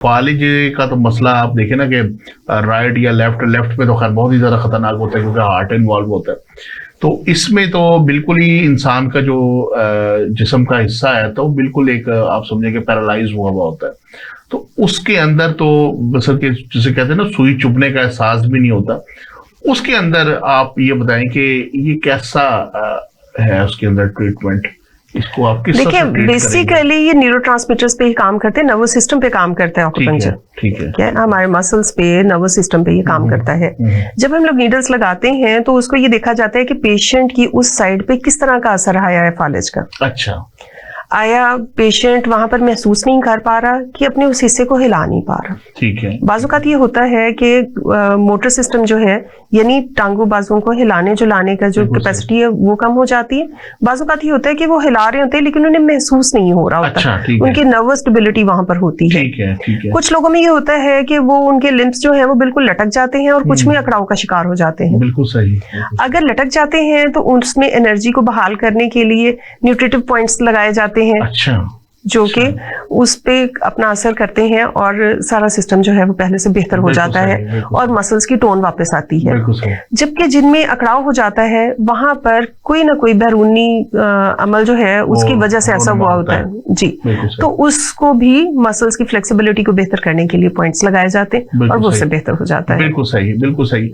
फालिज का तो मसला आप देखें ना कि राइट या लेफ्ट में तो खैर बहुत ही ज्यादा खतरनाक होता है क्योंकि हार्ट इन्वॉल्व होता है। तो इसमें तो बिल्कुल ही इंसान का जो जिस्म का हिस्सा है तो बिल्कुल एक आप समझे कि पैरालाइज हुआ हुआ होता है। तो उसके अंदर तो बसर के जिसे कहते हैं ना सुई चुभने का एहसास भी नहीं होता। उसके अंदर आप ये बताएं कि ये कैसा है उसके अंदर ट्रीटमेंट, इसको आप किस तरह से देखिए ट्रीट बेसिकली ये न्यूरोट्रांसमीटर्स पे ही काम करते हैं, नर्वस सिस्टम पे काम करता है ऑक्यूपंक्चर। ठीक है हमारे मसल्स पे, नर्वस सिस्टम पे ये काम करता है। जब हम लोग नीडल्स लगाते हैं तो उसको ये देखा जाता है कि पेशेंट की उस साइड पे किस तरह का असर आया है फालिज का। अच्छा, आया पेशेंट वहां पर महसूस नहीं कर पा रहा कि अपने उस हिस्से को हिला नहीं पा रहा। ठीक है। बाजुकात ये होता है कि मोटर सिस्टम जो है यानी टांगों बाजुओं को हिलाने जुलाने का जो कैपेसिटी है वो कम हो जाती है। बाजुकात ये होता है कि वो हिला रहे होते हैं लेकिन उन्हें महसूस नहीं हो रहा होता। अच्छा, उनकी नर्वस स्टेबिलिटी वहां पर होती है। ठीक है। कुछ लोगों में ये होता है कि वो उनके लिम्स जो है वो बिल्कुल लटक जाते हैं और कुछ में अकड़ाव का शिकार हो जाते हैं। बिल्कुल सही। अगर लटक जाते हैं तो उसमें एनर्जी को बहाल करने के लिए न्यूट्रिटिव पॉइंट्स लगाए जाते हैं। अच्छा, जो कि उस पे अपना असर करते हैं और सारा सिस्टम जो है वो पहले से बेहतर हो जाता है और मसल्स की टोन वापस आती है। जबकि जिनमें अकड़ाव हो जाता है वहां पर कोई ना कोई बैरूनी अमल जो है उसकी वजह से ऐसा हुआ होता है जी। तो उसको भी मसल्स की फ्लेक्सिबिलिटी को बेहतर करने के लिए पॉइंट्स लगाए जाते हैं और वो उससे बेहतर हो जाता है। बिल्कुल सही।